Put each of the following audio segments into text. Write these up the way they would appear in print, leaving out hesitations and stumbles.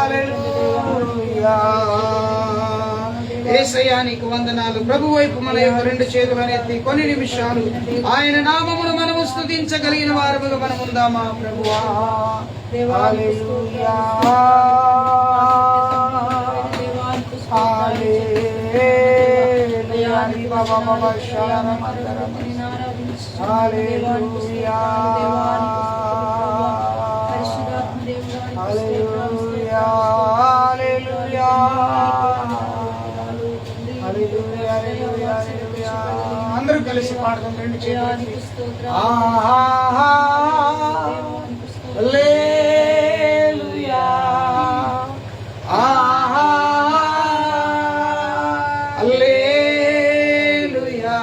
హల్లెలూయా. యేసయ్యా నీకు వందనాలు. ప్రభు వైపు మన యొక్క రెండు చేతులను ఎత్తి కొన్ని నిమిషాలు ఆయన నామమును మనము స్తుతించగలిగిన వారముగా మనం ఉందామా ప్రభువా. హల్లెలూయా హల్లెలూయా బాబా బాబా శరణం అందరం హల్లెలూయా హల్లెలూయా హల్లెలూయా హల్లెలూయా హల్లెలూయా. అందరూ కలిసి పాడదాం రెండు చేతులు. హల్లెలూయా హల్లెలూయా హల్లెలూయా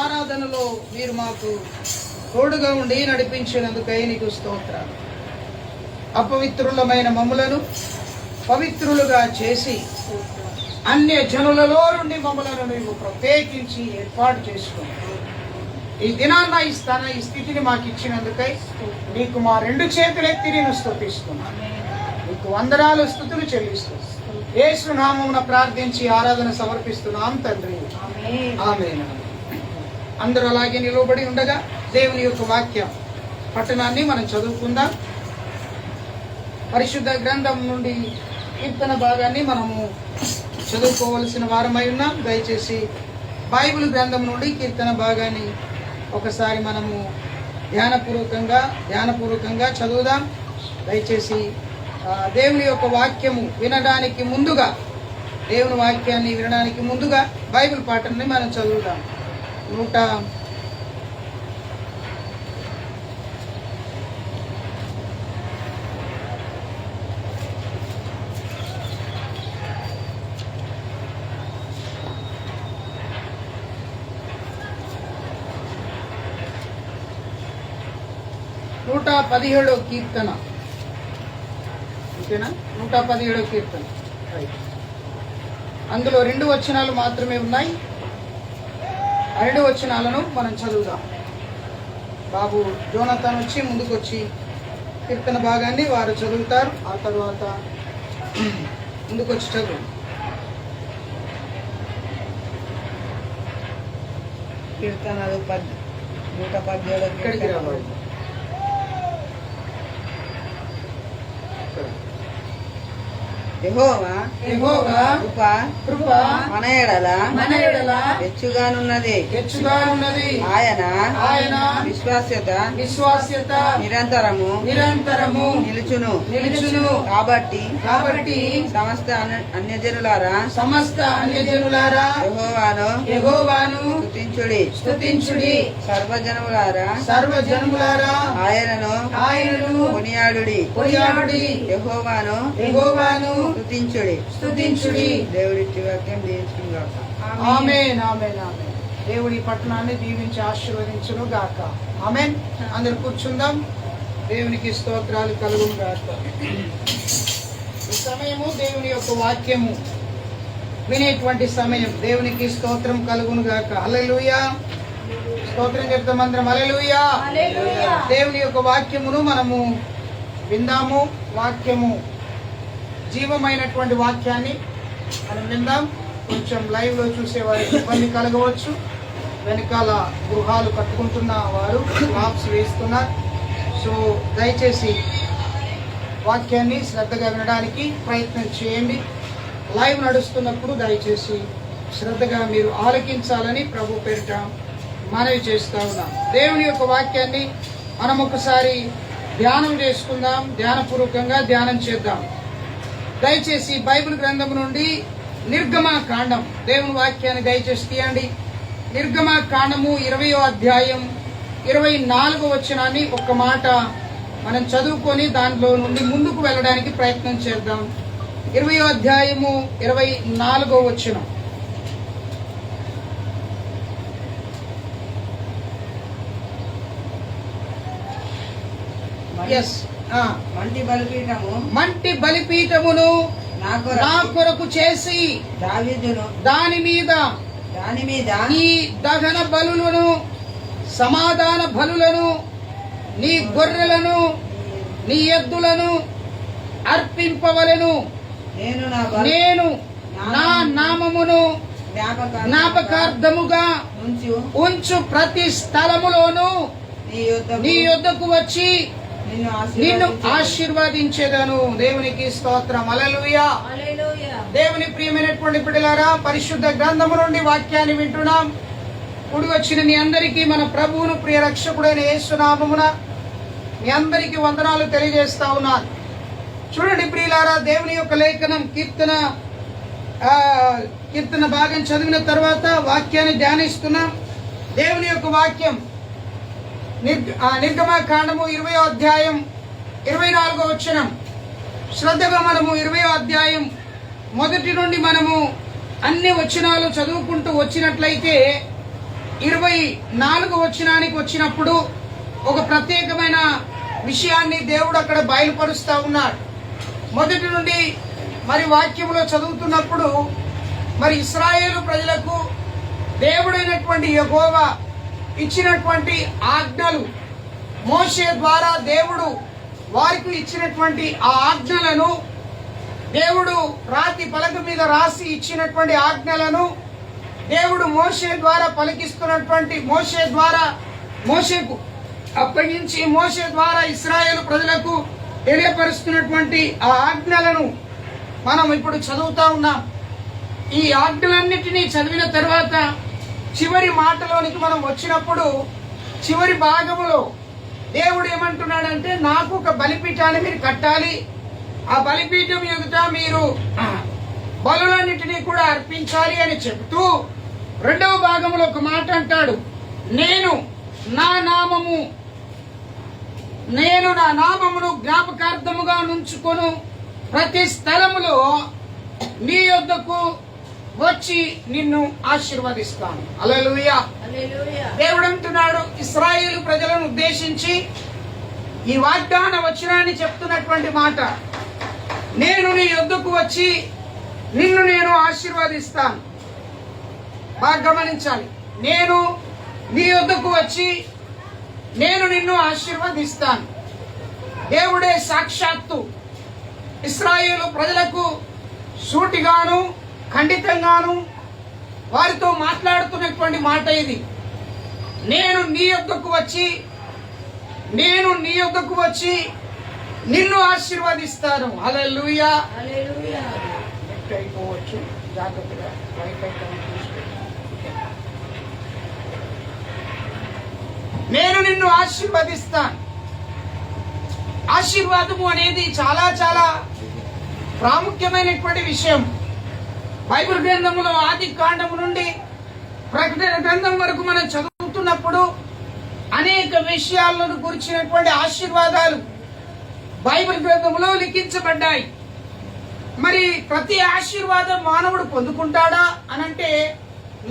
ఆరాధనలో మీరు మాకు తోడుగా ఉండి నడిపించినందుకై నీకు స్తోత్రాలు. అపవిత్రులమైన మమ్ములను పవిత్రులుగా చేసి అన్య జనులలో నుండి మమ్మలను నీవు ప్రత్యేకించి ఏర్పాటు చేసుకుని ఈ దినాన్న ఈ స్థితిని మాకు ఇచ్చినందుకై నీకు మా రెండు చేతులెత్తి నేను స్తుతిస్తున్నాను. నీకు వందనాలు స్తుతులు చెల్లిస్తూ యేసు నామమున ప్రార్థించి ఆరాధన సమర్పిస్తున్నాం తండ్రి. ఆమేన్. అందరూ అలాగే నిలబడి ఉండగా దేవుని యొక్క వాక్యం పట్టణాన్ని మనం చదువుకుందాం. పరిశుద్ధ గ్రంథం నుండి కీర్తన భాగాన్ని మనము చదువుకోవలసిన వారమై ఉన్నాం. దయచేసి బైబిల్ గ్రంథం నుండి కీర్తన భాగాన్ని ఒకసారి మనము ధ్యానపూర్వకంగా చదువుదాం. దయచేసి దేవుని యొక్క వాక్యము వినడానికి ముందుగా దేవుని వాక్యాన్ని వినడానికి ముందుగా బైబిల్ పాఠాన్ని మనం చదువుదాం. 117వ కీర్తన. ఓకేనా? 117వ కీర్తన. అందులో 2 వచనాలు మాత్రమే ఉన్నాయి. ఆ 2 వచనాలను మనం చదువుదాం. బాబు జోనతాన్ వచ్చి ముందుకొచ్చి కీర్తన భాగాన్ని వారు చదువుతారు. ఆ తర్వాత ముందుకొచ్చి చదువు. కీర్తనలు 117 ఇక్కడికి రావాలి. యెహోవా యెహోవా కృప కృప మన ఎడల హెచ్చుగానున్నది. హెచ్చుగానున్నది. ఆయన విశ్వాస్యత నిరంతరము నిలుచును. కాబట్టి సమస్త అన్యజనులారా యెహోవాను స్తుతించుడి. సర్వజనములారా ఆయనను కొనియాడుడి. యెహోవాను స్తుతించుడి. దేవుడి వాక్యం దీవించుగాక. ఆమేన్ ఆమేన్ ఆమేన్. దేవుడి పట్టణాన్ని దీవించి ఆశీర్వదించును గాక. ఆమేన్. అందరు కూర్చుందాం. దేవునికి స్తోత్రాలు కలుగును గాక. ఈ సమయము దేవుని యొక్క వాక్యము వినేటువంటి సమయం. దేవునికి స్తోత్రం కలుగును గాక. హల్లెలూయా. స్తోత్రం చెప్తాం అందరం. హల్లెలూయా. దేవుని యొక్క వాక్యమును మనము విందాము. వాక్యము జీవమైనటువంటి వాక్యాన్ని మనం విందాం. కొంచెం లైవ్లో చూసే వారికి ఇబ్బంది కలగవచ్చు. వెనకాల గృహాలు కట్టుకుంటున్న వారు క్లాప్స్ వేస్తున్నారు. సో దయచేసి వాక్యాన్ని శ్రద్ధగా వినడానికి ప్రయత్నం చేయండి. లైవ్ నడుస్తున్నప్పుడు దయచేసి శ్రద్ధగా మీరు ఆలకించాలని ప్రభు పేరిట మనవి చేస్తా ఉన్నాం. దేవుని యొక్క వాక్యాన్ని మనం ఒకసారి ధ్యానం చేసుకుందాం. ధ్యానపూర్వకంగా ధ్యానం చేద్దాం. దయచేసి బైబిల్ గ్రంథం నుండి నిర్గమకాండం దేవుని వాక్యాన్ని దయచేసి తీయండి. నిర్గమకాండము 20వ అధ్యాయం 24వ వచనాన్ని ఒక్క మాట మనం చదువుకొని దాంట్లో నుండి ముందుకు వెళ్ళడానికి ప్రయత్నం చేద్దాం. 20వ అధ్యాయము 24వ వచనం. మంటి బలిపీఠమును నా కొరకు చేసి దాని మీద నీ దహన బలులను సమాధాన బలులను నీ గొర్రెలను నీ ఎద్దులను అర్పింపవలెను. నేను నా నామమును జ్ఞాపకార్థముగా ఉంచు ప్రతి స్థలములోను నీ యొద్దకు వచ్చి నిన్ను ఆశీర్వదించేదను. దేవునికి స్తోత్రం. హల్లెలూయా. దేవుని ప్రియమైనటువంటి బిడ్డలారా, పరిశుద్ధ గ్రంథము నుండి వాక్యాన్ని వింటున్నాం. కూడి వచ్చిన మీ అందరికీ మన ప్రభువును ప్రియ రక్షకుడైన యేసు నామమున మీ అందరికీ వందనాలు తెలియజేస్తా ఉన్నాను. చూడండి ప్రియులారా, దేవుని యొక్క లేఖనం కీర్తన భాగం చదివిన తర్వాత వాక్యాన్ని ధ్యానిస్తున్నాం. దేవుని యొక్క వాక్యం నిర్గమకాండము 20వ అధ్యాయం 24వ వచనం. శ్రద్ధగా మనము 20వ అధ్యాయం మొదటి నుండి మనము అన్ని వచనాలు చదువుకుంటూ వచ్చినట్లయితే 24వ వచనానికి వచ్చినప్పుడు ఒక ప్రత్యేకమైన విషయాన్ని దేవుడు అక్కడ బయలుపరుస్తా ఉన్నాడు. మొదటి నుండి మరి వాక్యంలో చదువుతున్నప్పుడు మరి ఇశ్రాయేలు ప్రజలకు దేవుడైనటువంటి యెహోవా ఇచ్చినటువంటి ఆజ్ఞలు, మోషే ద్వారా దేవుడు వారికి ఇచ్చినటువంటి ఆ ఆజ్ఞలను, దేవుడు రాతి పలక మీద రాసి ఇచ్చినటువంటి ఆజ్ఞలను దేవుడు మోషే ద్వారా పలికిస్తున్నటువంటి మోషేకు అప్పగించి మోషే ద్వారా ఇశ్రాయేలు ప్రజలకు తెలియపరుస్తున్నటువంటి ఆ ఆజ్ఞలను మనం ఇప్పుడు చదువుతా ఉన్నాం. ఈ ఆజ్ఞలన్నిటినీ చదివిన తర్వాత చివరి మాటలోనికి మనం వచ్చినప్పుడు చివరి భాగములో దేవుడు ఏమంటున్నాడంటే, నాకు ఒక బలిపీఠాన్ని మీరు కట్టాలి. ఆ బలిపీఠం ఎదుట మీరు బలులన్నిటినీ కూడా అర్పించాలి అని చెబుతూ రెండవ భాగంలో ఒక మాట అంటాడు, నేను నా నామమును జ్ఞాపకార్థముగా నుంచుకొను ప్రతి స్థలములో నీ యొద్దకు వచ్చి నిన్ను ఆశీర్వదిస్తాను. హల్లెలూయా. దేవుడు అంటున్నాడు ఇశ్రాయేలు ప్రజలను ఉద్దేశించి ఈ వాగ్దాన వచనాన్ని చెప్తున్నటువంటి మాట, నేను నీ యొద్దకు వచ్చి నిన్ను నేను ఆశీర్వదిస్తాను. బాగా గమనించాలి. నేను నీ యొద్దకు వచ్చి నేను నిన్ను ఆశీర్వదిస్తాను. దేవుడే సాక్షాత్తు ఇశ్రాయేలు ప్రజలకు సూటిగాను ఖండితంగాను వారితో మాట్లాడుతున్నటువంటి మాట ఇది. నేను నీ యొద్దకు వచ్చి నిన్ను ఆశీర్వదిస్తాను. హల్లెలూయా. నెట్ అయిపోవచ్చు, జాగ్రత్తగా వైఫై కనెక్ట్ చేసుకోండి. నేను నిన్ను ఆశీర్వదిస్తాను. ఆశీర్వాదము అనేది చాలా చాలా ప్రాముఖ్యమైనటువంటి విషయం. బైబిల్ గ్రంథంలో ఆది కాండము నుండి ప్రకటన గ్రంథం వరకు మనం చదువుతున్నప్పుడు అనేక విషయాలను గురించినటువంటి ఆశీర్వాదాలు బైబిల్ గ్రంథంలో లిఖించబడ్డాయి. మరి ప్రతి ఆశీర్వాదం మానవుడు పొందుకుంటాడా అనంటే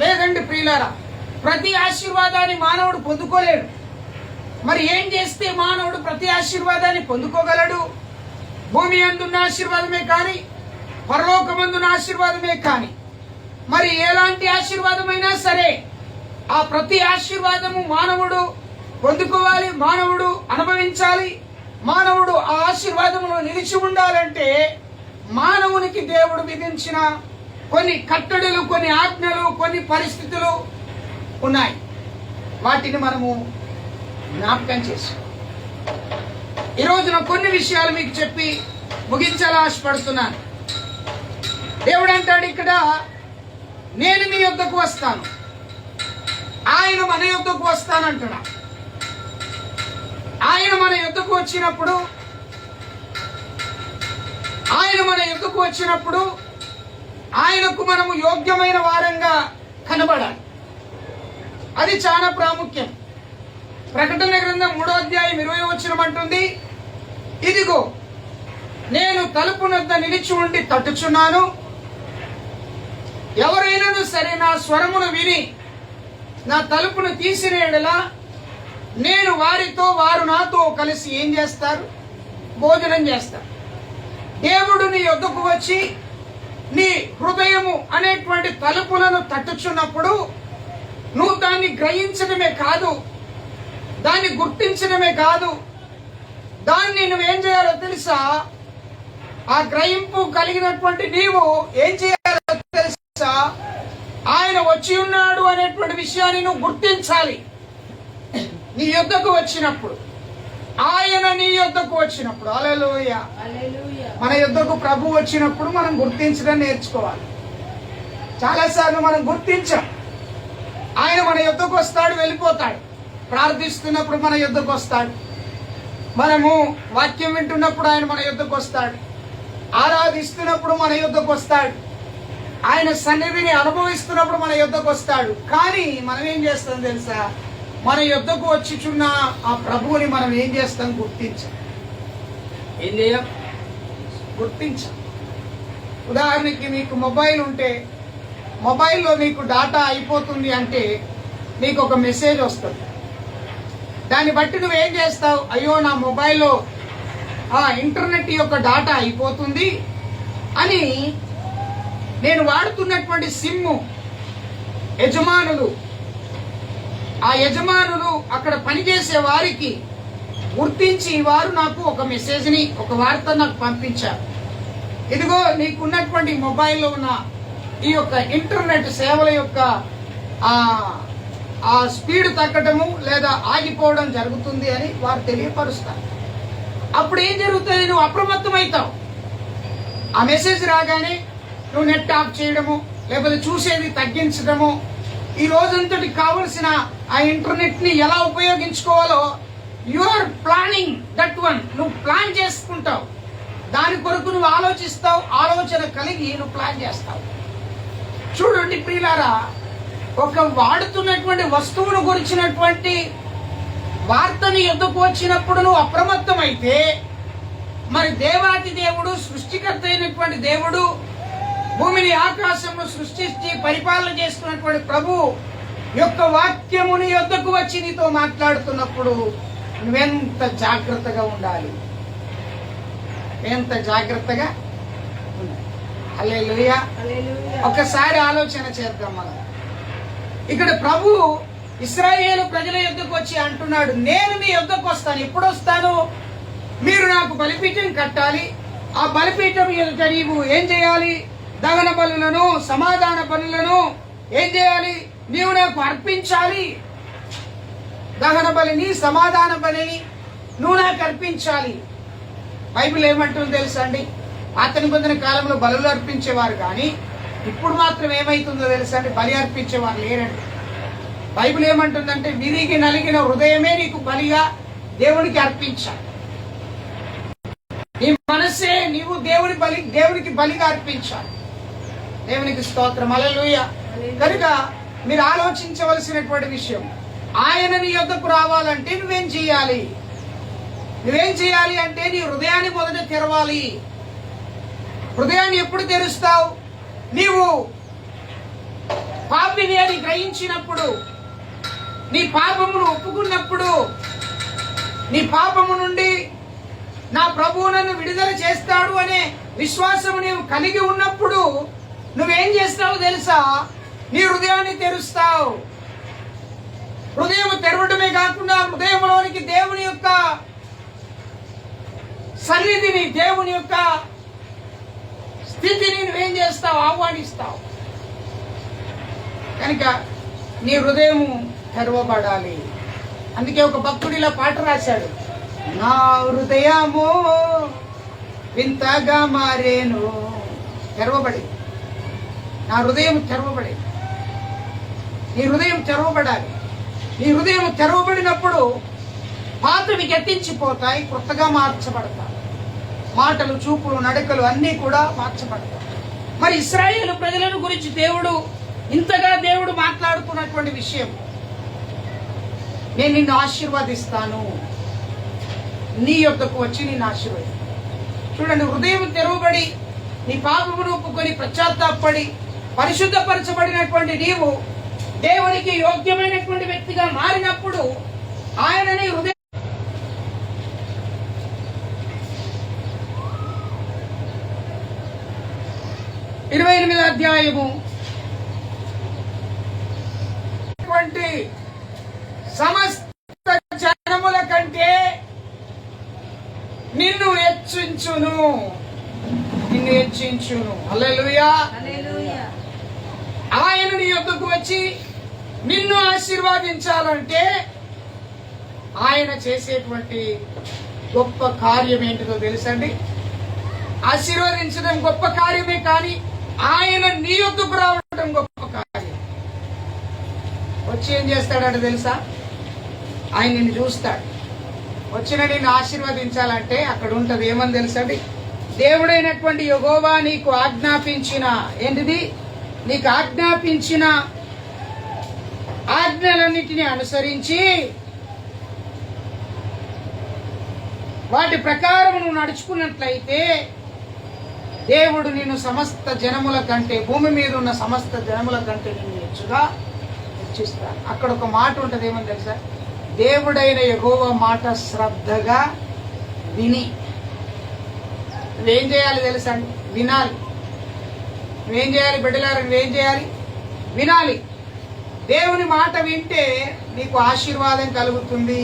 లేదండి ప్రియులారా, ప్రతి ఆశీర్వాదాన్ని మానవుడు పొందుకోలేడు. మరి ఏం చేస్తే మానవుడు ప్రతి ఆశీర్వాదాన్ని పొందుకోగలడు? భూమి అందున్న ఆశీర్వాదమే కానీ, పరలోకమందున్న ఆశీర్వాదమే కానీ, మరి ఎలాంటి ఆశీర్వాదమైనా సరే ఆ ప్రతి ఆశీర్వాదము మానవుడు పొందుకోవాలి, మానవుడు అనుభవించాలి. మానవుడు ఆ ఆశీర్వాదంలో నిలిచి ఉండాలంటే మానవునికి దేవుడు విధించిన కొన్ని కట్టడలు, కొన్ని ఆజ్ఞలు, కొన్ని పరిస్థితులు ఉన్నాయి. వాటిని మనము జ్ఞాపకం చేసుకో. ఈ రోజున కొన్ని విషయాలు మీకు చెప్పి ముగించాలని ఆశపడుతున్నాను. దేవుడు అంటాడు ఇక్కడ, నేను మీ యొద్దకు వస్తాను, ఆయన మన యొద్దకు వస్తానంటున్నా. ఆయన మన యొద్దకు వచ్చినప్పుడు ఆయనకు మనము యోగ్యమైన వారంగా కనబడాలి. అది చాలా ప్రాముఖ్యం. ప్రకటన గ్రంథం 3వ అధ్యాయం 20వ వచనం అంటుంది, ఇదిగో నేను తలుపు వద్ద నిలిచి ఉండి తట్టుచున్నాను. ఎవరైనాను సరే నా స్వరమును విని నా తలుపును తీసిన యెడల నేను వారితో, వారు నాతో కలిసి ఏం చేస్తారు? భోజనం చేస్తారు. దేవుడు నీ యొద్దకు వచ్చి నీ హృదయము అనేటువంటి తలుపులను తట్టుచున్నప్పుడు నువ్వు దాన్ని గ్రహించడమే కాదు, దాన్ని గుర్తించడమే కాదు, దాన్ని నువ్వేం చేయాలో తెలుసా? ఆ గ్రహింపు కలిగినటువంటి నీవు ఏం చేయాలో తెలుసా? ఆయన వచ్చి ఉన్నాడు అనేటువంటి విషయాన్ని నువ్వు గుర్తించాలి. నీ యొద్దకు వచ్చినప్పుడు, ఆయన నీ యొద్దకు వచ్చినప్పుడు, హల్లెలూయా, మన యొద్దకు ప్రభు వచ్చినప్పుడు మనం గుర్తించడం నేర్చుకోవాలి. చాలాసార్లు మనం గుర్తించాం. ఆయన మన యొద్దకు వస్తాడు, వెళ్ళిపోతాడు. ప్రార్థిస్తున్నప్పుడు మన యొద్దకు వస్తాడు, మనము వాక్యం వింటున్నప్పుడు ఆయన మన యొద్దకు వస్తాడు, ఆరాధిస్తున్నప్పుడు మన యొద్దకు వస్తాడు, ఆయన సన్నిధిని అనుభవిస్తున్నప్పుడు మన యొద్దకు వస్తాడు. కానీ మనం ఏం చేస్తాం తెలుసా? మన యొద్దకు వచ్చిచున్న ఆ ప్రభువుని మనం ఏం చేస్తాం? గుర్తించాం. ఏం చేయం? గుర్తించాం. ఉదాహరణకి మీకు మొబైల్ ఉంటే, మొబైల్లో మీకు డాటా అయిపోతుంది అంటే నీకు ఒక మెసేజ్ వస్తుంది. దాన్ని బట్టి నువ్వేం చేస్తావు? అయ్యో నా మొబైల్లో ఇంటర్నెట్ యొక్క డాటా అయిపోతుంది అని నేను వాడుతున్నటువంటి సిమ్ యజమానులు, ఆ యజమానులు అక్కడ పనిచేసే వారికి గుర్తించి వారు నాకు ఒక మెసేజ్ని, ఒక వార్త నాకు పంపించారు. ఇదిగో నీకున్నటువంటి మొబైల్లో ఉన్న ఈ యొక్క ఇంటర్నెట్ సేవల యొక్క ఆ స్పీడ్ తగ్గటము లేదా ఆగిపోవడం జరుగుతుంది అని వారు తెలియపరుస్తారు. అప్పుడు ఏం జరుగుతుంది? నువ్వు అప్రమత్తమవుతావు. ఆ మెసేజ్ రాగానే నువ్వు నెట్ ఆఫ్ చేయడము, లేకపోతే చూసేది తగ్గించడము, ఈ రోజంతటి కావలసిన ఆ ఇంటర్నెట్ ని ఎలా ఉపయోగించుకోవాలో you are planning that one. నువ్వు ప్లాన్ చేసుకుంటావు, దాని కొరకు నువ్వు ఆలోచిస్తావు, ఆలోచన కలిగి నువ్వు ప్లాన్ చేస్తావు. చూడండి ప్రియులారా, ఒక వాడుతున్నటువంటి వస్తువును గురించినటువంటి వార్తని ఎద్దుకు వచ్చినప్పుడు నువ్వు అప్రమత్తమైతే, మరి దేవాతి దేవుడు, సృష్టికర్త అయినటువంటి దేవుడు, భూమిని ఆకాశంను సృష్టించి పరిపాలన చేస్తున్నటువంటి ప్రభు యొక్క వాక్యముని యొద్దకు వచ్చి నీతో మాట్లాడుతున్నప్పుడు నువ్వెంత జాగ్రత్తగా ఉండాలి, ఎంత జాగ్రత్తగా ఉండాలి. హల్లెలూయా. ఒకసారి ఆలోచన చేద్దాం మనం. ఇక్కడ ప్రభు ఇశ్రాయేలు ప్రజల యొద్దకు వచ్చి అంటున్నాడు, నేను మీ యొద్దకు వస్తాను. ఎప్పుడు వస్తాను? మీరు నాకు బలిపీఠం కట్టాలి. ఆ బలిపీఠం ఎదుట నీవు ఏం చేయాలి? దహన బలులను, సమాధాన బలులను ఏం చేయాలి? నీవు నాకు అర్పించాలి. దహన బలిని, సమాధాన బలిని నువ్వు నాకు అర్పించాలి. బైబిల్ ఏమంటుందో తెలుసా అండి? పాత నిబంధన కాలంలో బలులు అర్పించేవారు, కానీ ఇప్పుడు మాత్రం ఏమైతుందో తెలుసా అండి? బలి అర్పించేవారు లేరండి. బైబిల్ ఏమంటుందంటే విరిగి నలిగిన హృదయమే నీకు బలిగా దేవునికి అర్పించాలి. నీ మనసే నీవు దేవునికి బలిగా అర్పించాలి. దేవునికి స్తోత్రం, హల్లెలూయా. కనుక మీరు ఆలోచించవలసినటువంటి విషయం, ఆయన నీ యొద్దకు రావాలంటే నువ్వేం చేయాలి? నువ్వేం చేయాలి అంటే నీ హృదయాన్ని మొదట తెరవాలి. హృదయాన్ని ఎప్పుడు తెరుస్తావు? నీవు పాపిని అని గ్రహించినప్పుడు, నీ పాపమును ఒప్పుకున్నప్పుడు, నీ పాపము నుండి నా ప్రభువు నన్ను విడుదల చేస్తాడు అనే విశ్వాసము నీవు కలిగి ఉన్నప్పుడు నువ్వేం చేస్తావు తెలుసా? నీ హృదయాన్ని తెరుస్తావు. హృదయం తెరవడమే కాకుండా హృదయంలోనికి దేవుని యొక్క సన్నిధిని, దేవుని యొక్క స్థితిని నువ్వేం చేస్తావు? ఆహ్వానిస్తావు. కనుక నీ హృదయము తెరవబడాలి. అందుకే ఒక భక్తుడు ఇలా పాట రాశాడు, నా హృదయము వింతగా మారేను. తెరవబడి, నా హృదయం తెరవబడి. నీ హృదయం తెరవబడాలి. నీ హృదయం తెరవబడినప్పుడు పాతవి గతించిపోతాయి, కొత్తగా మార్చబడతాయి. మాటలు, చూపులు, నడకలు అన్నీ కూడా మార్చబడతాయి. మరి ఇశ్రాయేలు ప్రజలను గురించి ఇంతగా దేవుడు మాట్లాడుతున్నటువంటి విషయం, నేను నిన్ను ఆశీర్వదిస్తాను, నీ యొద్దకు వచ్చి నిన్ను ఆశీర్వదిస్తాను. చూడండి, హృదయం తెరవబడి నీ పాపమును ఒప్పుకొని పశ్చాత్తాపడి పరిశుద్ధపరచబడినటువంటి నీవు దేవునికి యోగ్యమైనటువంటి వ్యక్తిగా మారినప్పుడు ఆయన నీ హృదయం 28వ అధ్యాయము సమస్త జనముల కంటే నిన్ను హెచ్చించును. హల్లెలూయా. ఆయన నీ యొద్దకు వచ్చి నిన్ను ఆశీర్వదించాలంటే ఆయన చేసేటువంటి గొప్ప కార్యం ఏంటిదో తెలుసండి? ఆశీర్వదించడం గొప్ప కార్యమే, కానీ ఆయన నీ యొద్దకు రావడం గొప్ప కార్యం. వచ్చి ఏం చేస్తాడంటే తెలుసా? ఆయన నిన్ను చూస్తాడు. వచ్చిన నిన్ను ఆశీర్వదించాలంటే అక్కడ ఉంటది ఏమని తెలుసండి? దేవుడైనటువంటి యెహోవా నీకు ఆజ్ఞాపించిన ఏంటిది? నీకు ఆజ్ఞాపించిన ఆజ్ఞలన్నిటిని అనుసరించి వాటి ప్రకారం నువ్వు నడుచుకున్నట్లయితే దేవుడు నిన్ను సమస్త జనముల కంటే, భూమి మీద ఉన్న సమస్త జనముల కంటే నిన్ను హెచ్చిస్తాడు. అక్కడ ఒక మాట ఉంటది, ఏమని తెలుసా? దేవుడైన యెహోవా మాట శ్రద్ధగా విని. నువ్వేం చేయాలి తెలుసా? వినాలి. నువ్వేం చేయాలి బిడ్డలారా? నువ్వేం చేయాలి? వినాలి. దేవుని మాట వింటే నీకు ఆశీర్వాదం కలుగుతుంది.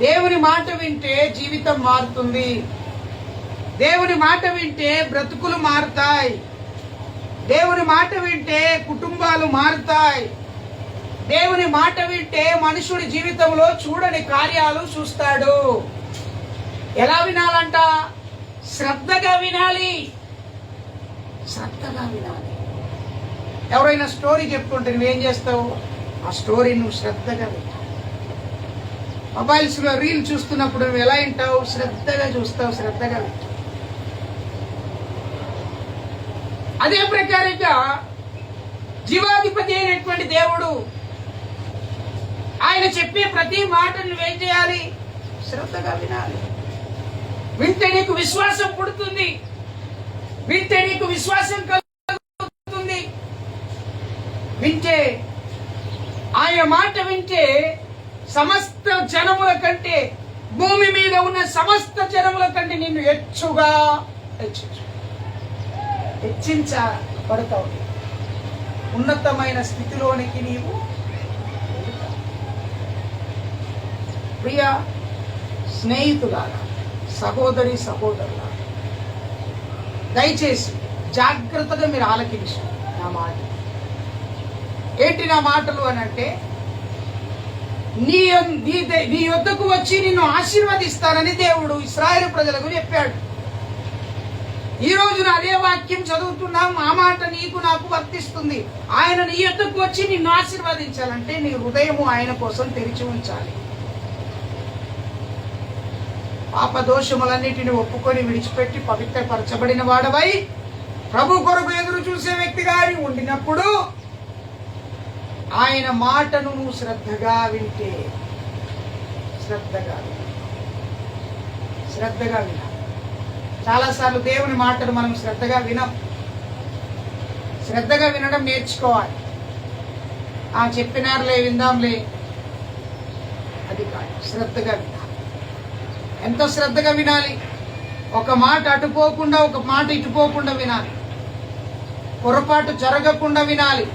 దేవుని మాట వింటే జీవితం మారుతుంది. దేవుని మాట వింటే బ్రతుకులు మారుతాయి. దేవుని మాట వింటే కుటుంబాలు మారుతాయి. దేవుని మాట వింటే మనుషుడి జీవితంలో చూడని కార్యాలు చూస్తాడు. ఎలా వినాలంట? శ్రద్ధగా వినాలి. శ్రద్ధగా వినాలి. ఎవరైనా స్టోరీ చెప్తుంటే నువ్వేం చేస్తావు? ఆ స్టోరీ నువ్వు శ్రద్ధగా వింటావు. మొబైల్స్ లో రీల్ చూస్తున్నప్పుడు నువ్వు ఎలా వింటావు? శ్రద్ధగా చూస్తావు, శ్రద్ధగా వింటావు. అదే ప్రకారంగా జీవాధిపతి అయినటువంటి దేవుడు ఆయన చెప్పే ప్రతి మాట నువ్వేం చేయాలి? శ్రద్ధగా వినాలి. వింటే నీకు విశ్వాసం పుడుతుంది. వింటే నీకు విశ్వాసం కలుగుతుంది. వింటే ఆయన మాట వింటే సమస్త జనముల కంటే, భూమి మీద ఉన్న సమస్త జనముల కంటే నిన్ను హెచ్చుగా హెచ్చించబడతావు. ఉన్నతమైన స్థితిలోనికి నీవు వెళుతావు. ప్రియ స్నేహితులారా, సహోదరి సహోదరులారా, దయచేసి జాగ్రత్తగా మీరు ఆలకించండి నా మాట. ఏంటి నా మాటలు అని అంటే, నీ యొద్దకు వచ్చి నిన్ను ఆశీర్వదిస్తానని దేవుడు ఇశ్రాయేలు ప్రజలకు చెప్పాడు. ఈ రోజున అదే వాక్యం చదువుతున్నాం. ఆ మాట నీకు నాకు వర్తిస్తుంది. ఆయన నీ యొద్దకు వచ్చి నిన్ను ఆశీర్వదించాలంటే నీ హృదయము ఆయన కోసం తెరిచి ఉంచాలి. పాప దోషములన్నిటిని ఒప్పుకొని విడిచిపెట్టి పవిత్రపరచబడిన వాడవై ప్రభు కొరకు ఎదురు చూసే వ్యక్తిగా ఉండినప్పుడు ఆయన మాటను నువ్వు శ్రద్ధగా వింటే, శ్రద్ధగా వినాలి. చాలాసార్లు దేవుని మాటలు మనం శ్రద్ధగా వినం. శ్రద్ధగా వినడం నేర్చుకోవాలి. చెప్పినారులే విందాంలే, అది కాదు. శ్రద్ధగా వినాలి. ఎంత శ్రద్ధగా వినాలి? ఒక మాట అటుపోకుండా, ఒక మాట ఇటుపోకుండా వినాలి. పొరపాటు జరగకుండా వినాలి.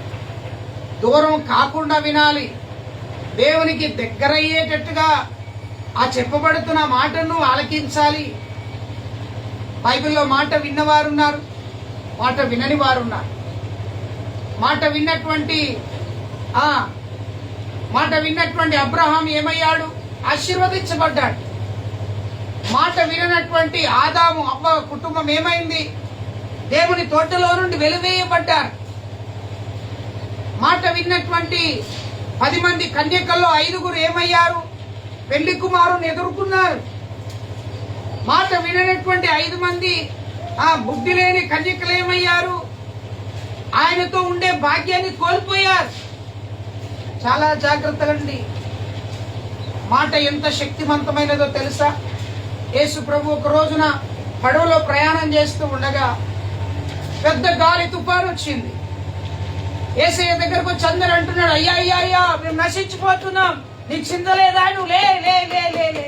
దూరం కాకుండా వినాలి. దేవునికి దగ్గరయ్యేటట్టుగా ఆ చెప్పబడుతున్న మాటను ఆలకించాలి. బైబిల్లో మాట విన్నవారున్నారు, మాట వినని వారున్నారు. మాట విన్నటువంటి అబ్రహాం ఏమయ్యాడు? ఆశీర్వదించబడ్డాడు. మాట విననటువంటి ఆదాము అవ్వ కుటుంబం ఏమైంది? దేవుని తోటలో నుండి వెలివేయబడ్డారు. మాట విన్నటువంటి 10 మంది కన్యకల్లో 5 ఏమయ్యారు? పెళ్లి కుమారుని ఎదుర్కొన్నారు. మాట విననటువంటి 5 మంది బుద్ధి లేని కన్యకలు ఏమయ్యారు? ఆయనతో ఉండే భాగ్యాన్ని కోల్పోయారు. చాలా జాగ్రత్తగా అండి. మాట ఎంత శక్తివంతమైనదో తెలుసా? యేసు ప్రభు ఒక రోజున పడవలో ప్రయాణం చేస్తూ ఉండగా పెద్ద గాలి తుఫాను వచ్చింది. యేసయ్య దగ్గరకు వచ్చి అందరూ అంటున్నాడు, అయ్యా అయ్యా అయ్యా మేము నశించిపోతున్నాం, నీకు చింతలేదా? నువ్వు లే లే లే లే లే.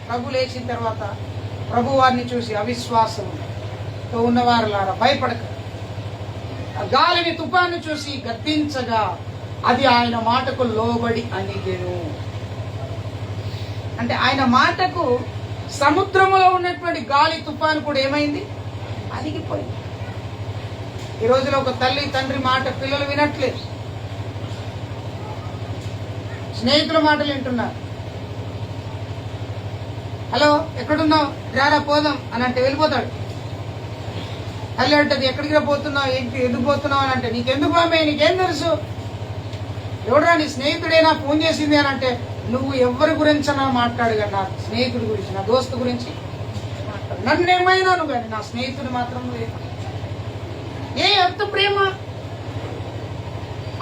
ప్రభు లేచిన తర్వాత ప్రభు వారిని చూసి, అవిశ్వాసంతో ఉన్నవారులారా భయపడక. ఆ గాలిని తుఫాను చూసి గద్దించగా అది ఆయన మాటకు లోబడి అణిగెను. అంటే ఆయన మాటకు సముద్రములో ఉన్నటువంటి గాలి తుఫాను కూడా ఏమైంది? అణిగిపోయింది. ఈ రోజులో ఒక తల్లి తండ్రి మాట పిల్లలు వినట్లేదు. స్నేహితుల మాటలు వింటున్నారు. హలో ఎక్కడున్నావు, రారా పోదాం అని అంటే వెళ్ళిపోతాడు. తల్లి అంటది, ఎక్కడికి పోతున్నావు, ఎందుకు పోతున్నావు అని అంటే, నీకెందుకు ఆమె, నీకేం తెలుసు, ఎవడరా నీ స్నేహితుడేనా ఫోన్ చేసింది అని అంటే, నువ్వు ఎవరి గురించి అన్నా మాట్లాడు కానీ నా స్నేహితుడి గురించి, నా దోస్తు గురించి మాట్లాడు. నన్ను ఏమైనాను కానీ నా స్నేహితుడు మాత్రం ఎంత ప్రేమ!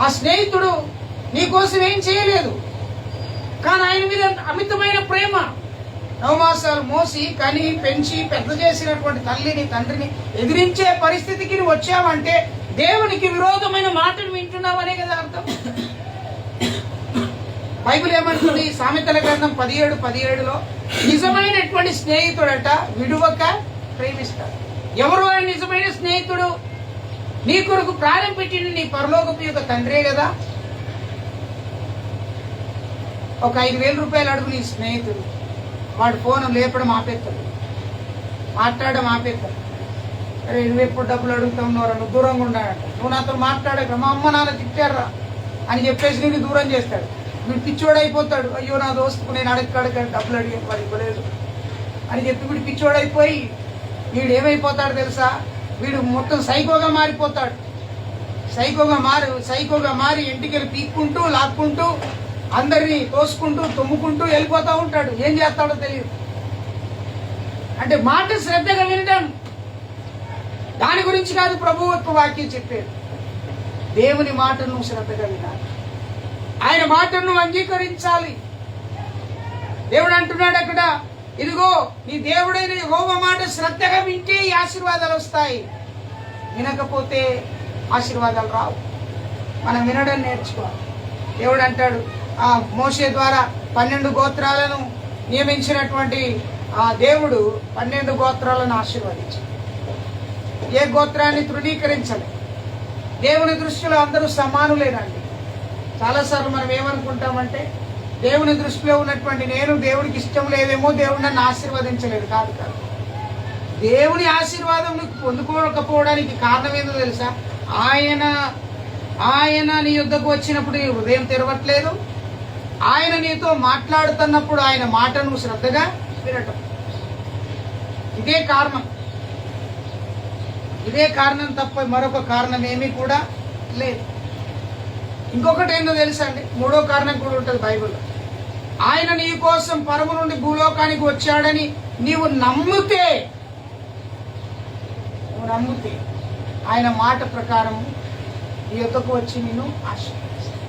ఆ స్నేహితుడు నీకోసం ఏం చేయలేదు, కానీ ఆయన మీద అమితమైన ప్రేమ. 9 మాసాలు మోసి కని పెంచి పెద్ద చేసినటువంటి తల్లిని తండ్రిని ఎదిరించే పరిస్థితికి నువ్వు వచ్చావంటే దేవునికి విరోధమైన మాటలు వింటున్నావనే కదా అర్థం. బైబిల్ ఏమంటుంది? సామెతల గ్రంథం 17:17లో నిజమైనటువంటి స్నేహితుడట విడువక ప్రేమిస్తాడు. ఎవరు ఆయన నిజమైన స్నేహితుడు? నీ కొరకు ప్రాణం పెట్టిన నీ పరలోకపు యొక్క తండ్రే కదా. ఒక 5,000 రూపాయలు అడుగు నీ స్నేహితుడు, వాడు ఫోన్ లేపడం ఆపేస్తాడు, మాట్లాడడం ఆపేస్తాడు. అరే నువ్వు ఎప్పుడు డబ్బులు అడుగుతావున్నారా, నువ్వు దూరంగా ఉండాలంట, నువ్వు నాతో మాట్లాడక, మా అమ్మ నాన్న తిట్టారా అని చెప్పేసి నేను దూరం చేస్తాడు. వీడు పిచ్చోడు అయిపోతాడు. అయ్యో నా దోస్తుకు నేను అడగడక డబ్బులు అడిగే వాడు ఇవ్వలేదు అని చెప్పి వీడు పిచ్చోడైపోయి వీడు ఏమైపోతాడు తెలుసా? వీడు మొత్తం సైకోగా మారిపోతాడు. సైకోగా మారి ఇంటికి పీక్కుంటూ లాక్కుంటూ అందరినీ తోసుకుంటూ తుమ్ముకుంటూ వెళ్ళిపోతూ ఉంటాడు. ఏం చేస్తాడో తెలియదు. అంటే మాట శ్రద్ధగా వినడం, దాని గురించి కాదు ప్రభు యొక్క వాక్యం చెప్పేది. దేవుని మాటను శ్రద్ధగా వినాలి, ఆయన మాటను అంగీకరించాలి. దేవుడు అంటున్నాడు అక్కడ, ఇదిగో నీ దేవుడైన యెహోవా మాట శ్రద్ధగా వింటే ఈ ఆశీర్వాదాలు వస్తాయి, వినకపోతే ఆశీర్వాదాలు రావు. మనం వినడం నేర్చుకోవాలి. దేవుడు అంటాడు, ఆ మోషే ద్వారా 12 గోత్రాలను నియమించినటువంటి ఆ దేవుడు 12 గోత్రాలను ఆశీర్వదించాడు. ఏ గోత్రాన్ని తృణీకరించలేదు. దేవుని దృష్టిలో అందరూ సమానులేనండి. చాలాసార్లు మనం ఏమనుకుంటామంటే, దేవుని దృష్టిలో ఉన్నటువంటి నేను దేవుడికి ఇష్టం లేదేమో, దేవుడు నన్ను ఆశీర్వదించలేదు. కాదు కాదు, దేవుని ఆశీర్వాదం నీకు పొందుకోకపోవడానికి కారణం ఏందో తెలుసా? ఆయన నీ యుద్ధకు వచ్చినప్పుడు నీ హృదయం తెరవట్లేదు, ఆయన నీతో మాట్లాడుతున్నప్పుడు ఆయన మాట నువ్వు శ్రద్ధగా వినటం. ఇదే కారణం, ఇదే కారణం తప్ప మరొక కారణం ఏమీ కూడా లేదు. ఇంకొకటి ఏందో తెలుసా అండి, మూడో కారణం కూడా ఉంటుంది బైబిల్లో. ఆయన నీ కోసం పరము నుండి భూలోకానికి వచ్చాడని నీవు నమ్మితే ఆయన మాట ప్రకారము నీ యొద్దకు వచ్చి నేను ఆశీర్వదిస్తాను.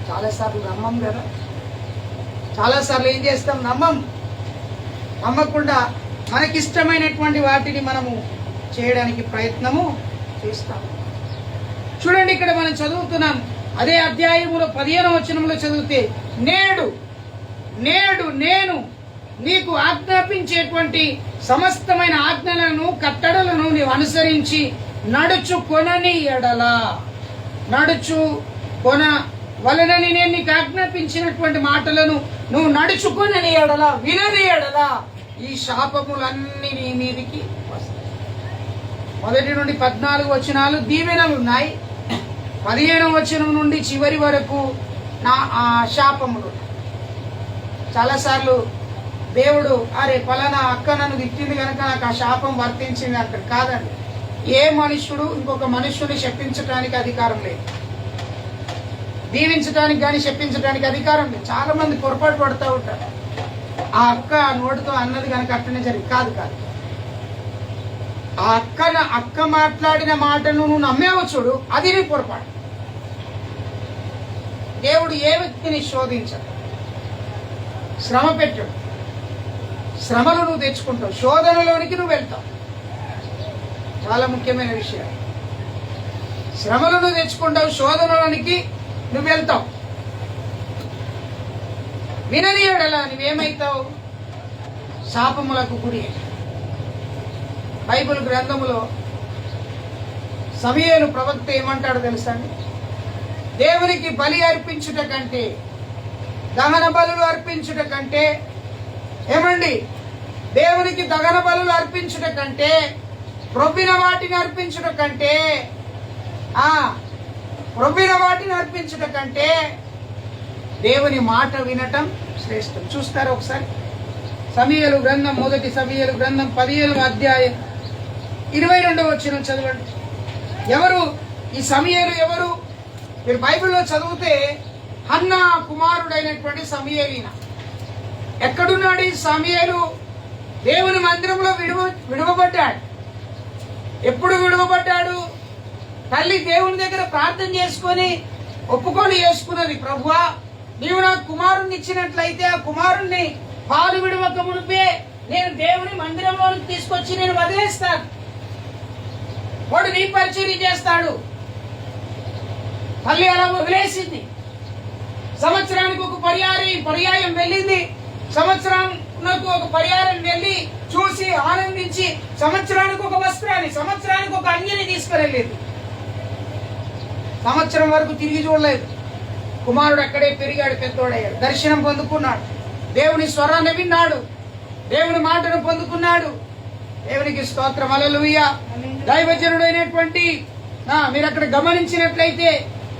చాలాసార్లు నమ్మం కదా, చాలాసార్లు ఏం చేస్తాం, నమ్మకుండా మనకిష్టమైనటువంటి వాటిని మనము చేయడానికి ప్రయత్నము చేస్తాం. చూడండి, ఇక్కడ మనం చదువుతున్నాం, అదే అధ్యాయములో 15వ వచనంలో చదివితే, నేడు నేను నీకు ఆజ్ఞాపించేటువంటి సమస్తమైన ఆజ్ఞలను కట్టడలను నీవు అనుసరించి నడుచుకొనని ఎడల, నడుచుకొన వలనని నేను నీకు ఆజ్ఞాపించినటువంటి మాటలను నువ్వు నడుచుకొనని ఎడల, వినని ఎడల ఈ శాపములన్నీ నీ మీదికి వస్తాయి. 1 నుండి 14 వచనాలు దీవెనలు ఉన్నాయి. 15వ వచనం నుండి చివరి వరకు శాపములు. చాలాసార్లు దేవుడు అరే పలానా అక్క నన్ను తిట్టింది కనుక నాకు ఆ శాపం వర్తించింది అంటారు. కాదండి, ఏ మనుష్యుడు ఇంకొక మనుష్యుని శపించడానికి అధికారం లేదు, దీవించడానికి కానీ శపించడానికి అధికారం లేదు. చాలా మంది పొరపాటు పడుతూ ఉంటారు, ఆ అక్క నోటితో అన్నది కనుక అట్టనే జరిగింది. కాదు, ఆ అక్క మాట్లాడిన మాటను నువ్వు నమ్మేవో చూడు, అది నీ పొరపాటు. దేవుడు ఏ వ్యక్తిని శోధించడు, శ్రమ పెట్టాడు. శ్రమలు నువ్వు తెచ్చుకుంటావు, శోధనలోనికి నువ్వు వెళ్తావు. చాలా ముఖ్యమైన విషయం, శ్రమలు నువ్వు తెచ్చుకుంటావు, శోధనలోనికి నువ్వు వెళ్తావు. వినని ఎడల నువ్వేమైతావు, శాపములకు గురి. బైబిల్ గ్రంథములో సమూయేలు ప్రవక్త ఏమంటాడో తెలుసా అండి, దేవునికి బలి అర్పించుట కంటే, దహన బలులు అర్పించుట కంటే, ఏమండి, దేవునికి దహన బలులు అర్పించుట కంటే, ప్రొబ్బిన వాటిని అర్పించుట కంటే, దేవుని మాట వినటం శ్రేష్టం. చూస్తారు ఒకసారి సమూయేలు గ్రంథం, 1 సమూయేలు గ్రంథం 15వ అధ్యాయం 22వ వచనం చదవండి. ఎవరు ఈ సమూయేలు? ఎవరు? మీరు బైబిల్లో చదివితే హన్నా కుమారుడైనటువంటి సమూయేలీన. ఎక్కడున్నాడు ఈ సమూయేలు? దేవుని మందిరంలో విడువబడ్డాడు. ఎప్పుడు విడువబడ్డాడు? తల్లి దేవుని దగ్గర ప్రార్థన చేసుకొని ఒప్పుకొని చేసుకున్నది, ప్రభువా నీవు నాకు కుమారుణ్ణి ఇచ్చినట్లయితే ఆ కుమారుణ్ణి పాలు విడవక మునిపే నేను దేవుని మందిరంలోకి తీసుకొచ్చి నేను వదిలేస్తాను, వాడు నీ పరిచర్య చేస్తాడు. తల్లి అలా వదిలేసింది. సంవత్సరానికి ఒక పర్యాయం వెళ్ళింది. సంవత్సరానికి ఒక పర్యాయం వెళ్ళి చూసి ఆనందించి సంవత్సరానికి ఒక వస్త్రాన్ని, సంవత్సరానికి ఒక అంగిని తీసుకువెళ్ళేది. సంవత్సరం వరకు తిరిగి చూడలేదు. కుమారుడు అక్కడే పెరిగాడు, పెద్దోడయ్యాడు, దర్శనం పొందుకున్నాడు, దేవుని స్వరాన్ని విన్నాడు, దేవుని మాటను పొందుకున్నాడు. దేవునికి స్తోత్రం, హల్లెలూయా. దైవజనుడైనటువంటి మీరు అక్కడ గమనించినట్లయితే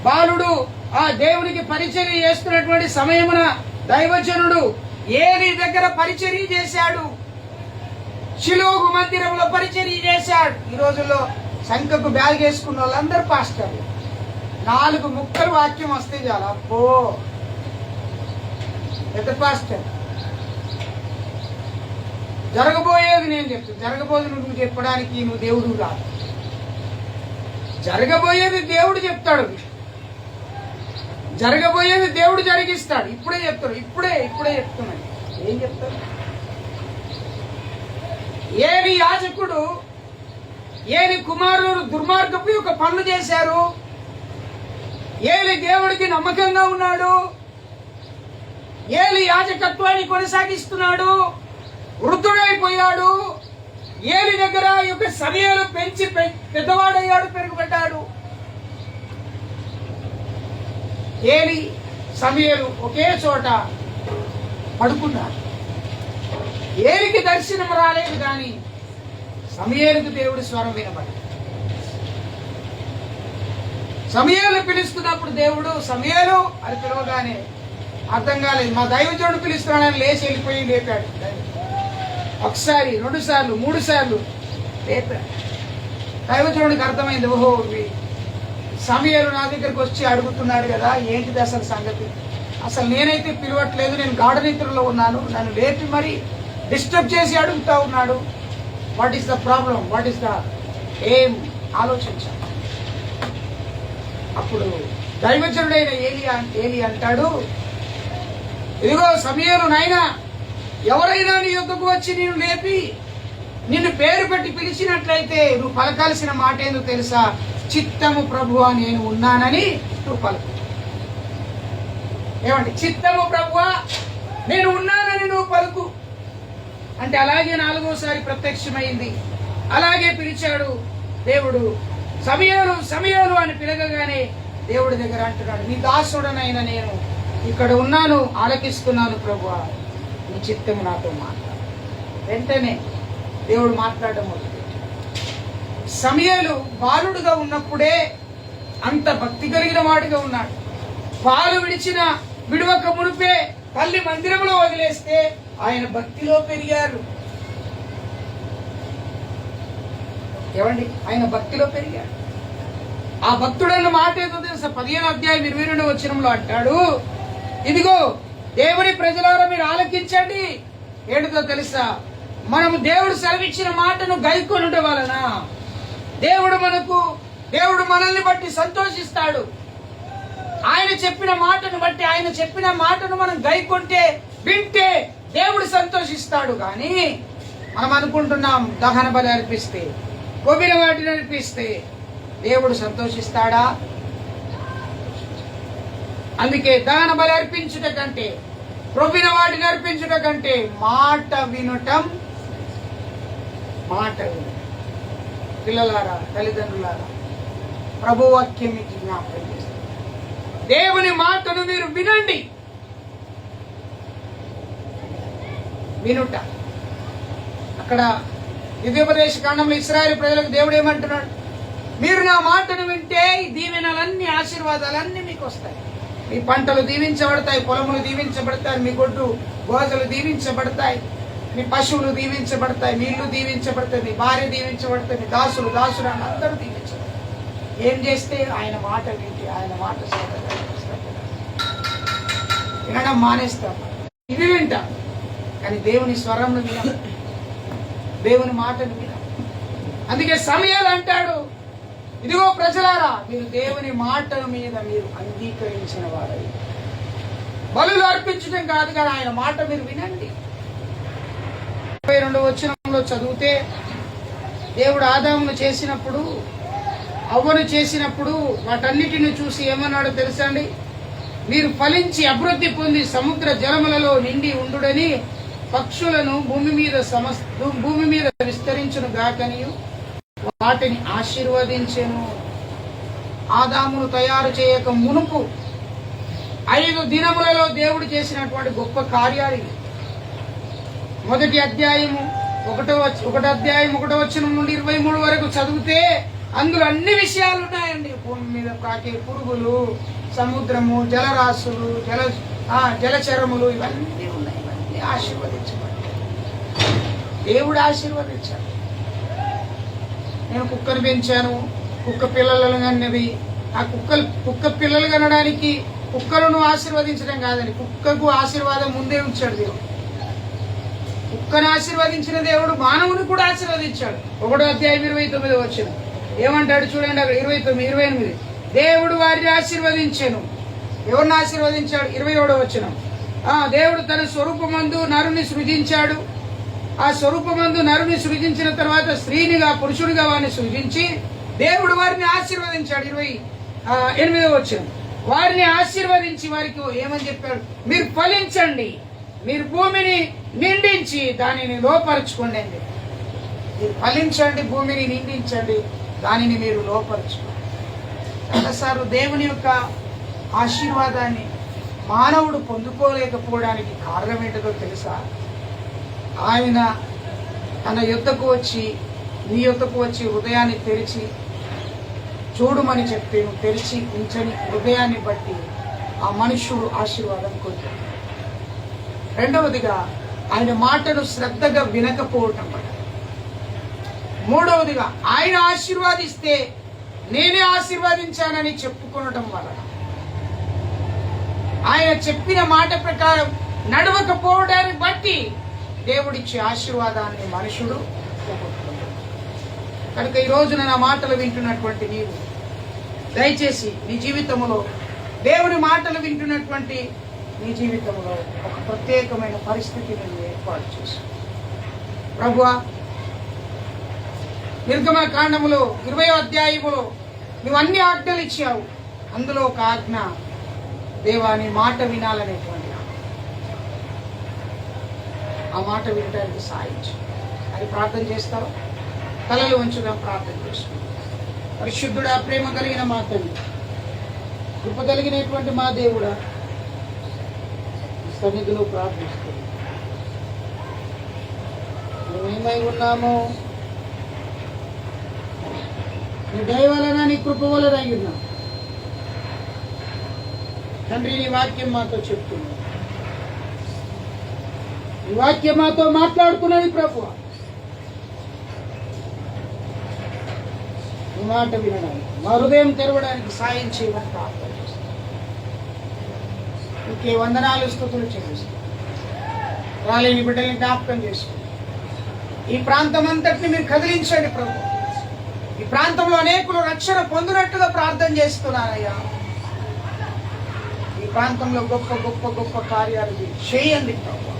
బాలుడు ఆ దేవునికి పరిచర్య చేస్తున్నటువంటి సమయమున దైవజనుడు ఏలీ దగ్గర పరిచర్య చేశాడు, షిలోహు మందిరంలో పరిచర్య చేశాడు. ఈ రోజుల్లో సంఖ్యకు బ్యాగ్ వేసుకున్న వాళ్ళందరూ పాస్టర్లు. 4 ముక్కలు వాక్యం వస్తే చాలా అబ్బో పెద్ద పాస్టర్. జరగబోయేది నేను చెప్తాను, జరగబోయేది నువ్వు చెప్పడానికి నువ్వు దేవుడు కాదు. జరగబోయేది దేవుడు చెప్తాడు, జరగబోయేది దేవుడు జరిగిస్తాడు. ఇప్పుడే చెప్తాడు, ఇప్పుడే చెప్తున్నాడు. ఏం చెప్తాడు? ఏలి యాజకుడు, ఏలి కుమారుడు దుర్మార్గపు యొక్క పనులు చేశారు. ఏలి దేవుడికి నమ్మకంగా ఉన్నాడు, ఏలి యాజకత్వాన్ని కొనసాగిస్తున్నాడు, వృద్ధుడైపోయాడు. ఏలి దగ్గర యొక్క సమయాలు పెంచి పెద్దవాడయ్యాడు, పెరుగుబడ్డాడు. ఏలి సమయాలు ఒకే చోట పడుకున్నారు. ఏలికి దర్శనం రాలేదు, కానీ సమయాలకు దేవుడి స్వరం వినబడి సమయాలు పిలుస్తున్నప్పుడు దేవుడు సమయాలు అని పిలవగానే అర్థం కాలేదు. మా దైవజనుడు పిలుస్తున్నాడని లేచి వెళ్ళిపోయి లేపాడు. ఒకసారి, 2 సార్లు, 3 సార్లు లేపాడు. దైవజనుడికి అర్థమైంది, ఓహో సమయాలు నా దగ్గరికి వచ్చి అడుగుతున్నాడు కదా, ఏంటిది అసలు సంగతి, అసలు నేనైతే పిలవట్లేదు, నేను గాఢ నిద్రలో ఉన్నాను, నన్ను లేపి మరి డిస్టర్బ్ చేసి అడుగుతా ఉన్నాడు. What is the problem, what is the ఏం ఆలోచించాను. అప్పుడు దైవజనుడైన ఏలి అంటాడు, ఇదిగో సమయాలు నాయనా, ఎవరైనా నీ యొద్దకు వచ్చి నేను లేపి నిన్ను పేరు పెట్టి పిలిచినట్లయితే నువ్వు పలకాల్సిన మాట ఏందో తెలుసా, చిత్తము ప్రభువా నేను ఉన్నానని నువ్వు పలుకు. ఏమండి, చిత్తము ప్రభువా నేను ఉన్నానని నువ్వు పలుకు అంటే అలాగే 4వసారి ప్రత్యక్షమైంది. అలాగే పిలిచాడు దేవుడు. సమయాలు సమయాలు అని పిలగగానే దేవుడి దగ్గర అంటున్నాడు, నీ దాసుడనైనా నేను ఇక్కడ ఉన్నాను, ఆలకిస్తున్నాను ప్రభువా, నీ చిత్తము నాతో మాట్లాడు. వెంటనే దేవుడు మాట్లాడడం మొదలుపెట్టాడు. సమయాలు బాలుడుగా ఉన్నప్పుడే అంత భక్తి కలిగిన వాడిగా ఉన్నాడు. పాలు విడవక మునిపే తల్లి మందిరంలో వదిలేస్తే ఆయన భక్తిలో పెరిగారు. ఏమండి, ఆయన భక్తిలో పెరిగాడు. ఆ భక్తుడన్న మాట ఏదో తెలుసా, 15వ అధ్యాయం 22వ వచనంలో అంటాడు, ఇదిగో దేవుని ప్రజలారా మీరు ఆలకించండి. ఏంటిదో తెలుసా, మనము దేవుడు సెలవిచ్చిన మాటను గైకొనుట వలన దేవుడు మనల్ని బట్టి సంతోషిస్తాడు. ఆయన చెప్పిన మాటను బట్టి, ఆయన చెప్పిన మాటను మనం గైకొంటే, వింటే దేవుడు సంతోషిస్తాడు. కానీ మనం అనుకుంటున్నాం దహన బలి అర్పిస్తే, కొవ్విన వాటిని అర్పిస్తే దేవుడు సంతోషిస్తాడా? అందుకే దహన బలి అర్పించుట కంటే, కొవ్విన వాటిని అర్పించుట కంటే మాట వినటం. పిల్లలారా, తల్లిదండ్రులారా, ప్రభువాక్యం మీకు జ్ఞాపకం చేస్తారు. దేవుని మాటను మీరు వినండి. వినుట. అక్కడ ద్వితీయోపదేశ కాండంలో ఇశ్రాయేలు ప్రజలకు దేవుడు ఏమంటున్నాడు, మీరు నా మాటను వింటే ఈ దీవెనలన్నీ, ఆశీర్వాదాలన్నీ మీకు వస్తాయి. మీ పంటలు దీవించబడతాయి, పొలములు దీవించబడతాయి, మీ గొడ్డు గోజలు దీవించబడతాయి, మీ పశువులు దీవించబడతాయి, మీ ఇల్లు దీవించబడతాయి, మీ భార్య దీవించబడతాయి, మీ దాసులు అందరూ దీవించబడతాయి. ఏం చేస్తే ఆయన మాట వింటే, ఆయన మాట వినడం మానేస్తాం. ఇది వింటాం కానీ దేవుని స్వరంను వినం, దేవుని మాటను వినం. అందుకే సమయాలు అంటాడు, ఇదిగో ప్రజలారా మీరు దేవుని మాటను మీద మీరు అంగీకరించిన వారై బలులు అర్పించడం కాదు కానీ ఆయన మాట మీరు వినండి. 22వ వచనంలో చదివితే దేవుడు ఆదామును చేసినప్పుడు, అవ్వను చేసినప్పుడు వాటన్నిటిని చూసి ఏమన్నాడో తెలుసా అండి, మీరు ఫలించి అభివృద్ధి పొంది సముద్ర జలములలో నిండి ఉండుడని పక్షులను భూమి మీద విస్తరించును గాకనియు వాటిని ఆశీర్వదించెను. ఆదామును తయారు చేయక మునుపు 5 దినములలో దేవుడు చేసినటువంటి గొప్ప కార్యాలు. మొదటి అధ్యాయము 1వ వచనం నుండి 23 వరకు చదివితే అందులో అన్ని విషయాలు ఉన్నాయండి. భూమి మీద ప్రాకే పురుగులు, సముద్రము, జలరాశులు, జలచరములు, ఇవన్నీ ఉన్నాయి. ఇవన్నీ ఆశీర్వదించబడ్డాయి. దేవుడు ఆశీర్వదించాడు. నేను కుక్కను పెంచాను, కుక్క పిల్లలను కన్నది. ఆ కుక్క పిల్లలు కనడానికి కుక్కలను ఆశీర్వదించడం కాదండి, కుక్కకు ఆశీర్వాదం ముందే ఉంచాడు దేవుడు. కుక్కను ఆశీర్వదించిన దేవుడు మానవుని కూడా ఆశీర్వదించాడు. 1వ అధ్యాయం 29వ వచనం ఏమంటాడు చూడండి, 28 దేవుడు వారిని ఆశీర్వదించెను. ఎవరిని ఆశీర్వదించాడు? 27వ వచనం, దేవుడు తన స్వరూపమందు నరుని సృజించాడు. ఆ స్వరూపమందు నరుని సృజించిన తర్వాత స్త్రీనిగా పురుషుడిగా వారిని సృజించి దేవుడు వారిని ఆశీర్వదించాడు. 28వ వచనం, వారిని ఆశీర్వదించి వారికి ఏమని చెప్పాడు, మీరు ఫలించండి, మీరు భూమిని నిండించి దానిని లోపరుచుకోండి అండి. మీరు ఫలించండి, భూమిని నిండించండి, దానిని మీరు లోపరుచుకోండి. చాలాసార్లు దేవుని యొక్క ఆశీర్వాదాన్ని మానవుడు పొందుకోలేకపోవడానికి కారణం ఏంటో తెలుసా? ఆయన తన యొద్దకు వచ్చి, నీ యొద్దకు వచ్చి హృదయాన్ని తెరిచి చూడమని చెప్పి, తెరిచి ఉంచని హృదయాన్ని బట్టి ఆ మనుష్యుడు ఆశీర్వాదం కోరుతాడు. రెండవదిగా ఆయన మాటను శ్రద్ధగా వినకపోవటం వల్ల. మూడవదిగా ఆయన ఆశీర్వాదిస్తే నేనే ఆశీర్వదించానని చెప్పుకోవడం వలన. ఆయన చెప్పిన మాట ప్రకారం నడవకపోవడాన్ని బట్టి దేవుడిచ్చే ఆశీర్వాదాన్ని మనుషుడు పోగొట్టుకుంటాడు. కనుక ఈ రోజున నా మాటలు వింటున్నటువంటి నీవు దయచేసి నీ జీవితంలో, దేవుని మాటలు వింటున్నటువంటి నీ జీవితంలో ఒక ప్రత్యేకమైన పరిస్థితిని నువ్వు ఏర్పాటు చేసి, ప్రభువా, నిర్గమకాండములో 20వ అధ్యాయములో నువ్వు అన్ని ఆజ్ఞలు ఇచ్చావు. అందులో ఒక ఆజ్ఞ, దేవా నీ మాట వినాలనేటువంటి ఆ మాట వినడానికి సాయించు అని ప్రార్థన చేస్తావు. తలలు వంచుగా ప్రార్థన చేసుకుంటాం. పరిశుద్ధుడా, ప్రేమ కలిగిన మా తండ్రి, కృప కలిగినటువంటి మా దేవుడా, సన్నిధిలో ప్రార్థిస్తున్నాం. మేమేమై ఉన్నామో నీ దయ వలన, నీ కృప వలన అయి ఉన్నాం తండ్రి. నీ వాక్యం మాతో చెప్తున్నావు, నీ వాక్యం మాతో మాట్లాడుతున్నది ప్రభువా. నీ మాట వినడానికి, మా హృదయం తెరవడానికి సాయం చేయమని ప్రార్థన చేస్తాం. ఇంకే వందనాలు, స్తుతులు చెల్లిస్తాం. రాలేని బిడ్డల్ని జ్ఞాపకం చేసుకోండి. ఈ ప్రాంతం అంతటిని మీరు కదిలించండి ప్రభు. ఈ ప్రాంతంలో అనేకులు రక్షణ పొందినట్టుగా ప్రార్థన చేస్తున్నారయ్యా. ఈ ప్రాంతంలో గొప్ప గొప్ప గొప్ప కార్యాలు మీరు చేయండి ప్రభు,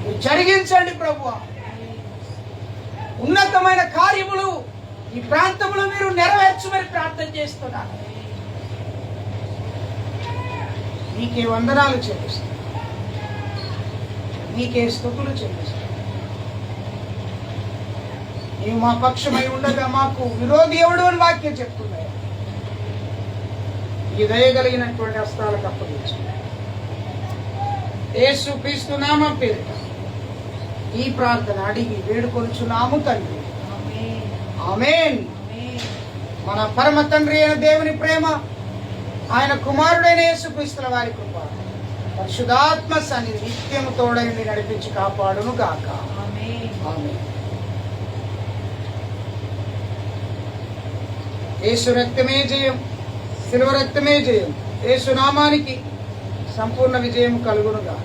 మీరు జరిగించండి ప్రభు. ఉన్నతమైన కార్యములు ఈ ప్రాంతంలో మీరు నెరవేర్చమని ప్రార్థన చేస్తున్నారు. నీకే వందనాలు చెల్లిస్తాను, నీకే స్తుతులు చెల్లిస్తాను. నీవు మా పక్షమై ఉండగా మాకు విరోధి ఎవడు అని వాక్యం చెప్తున్నాయి. ఈ దయగలిగినటువంటి హస్తాలకు అప్పగించు. యేసు క్రీస్తు నామం పేరిట ఈ ప్రార్థన అడిగి వేడుకొనుచున్నాము తండ్రి, ఆమేన్. మన పరమ తండ్రి అయిన దేవుని ప్రేమ, ఆయన కుమారుడైన యేసుక్రీస్తుల వారి కృప, పరిశుద్ధాత్మ సన్నిధి నిత్యము తోడని నడిపించి కాపాడును గాక. ఆమేన్. యేసు రక్తమే జయం, శిలువ రక్తమే జయం. యేసు నామానికి సంపూర్ణ విజయం కలుగునుగా.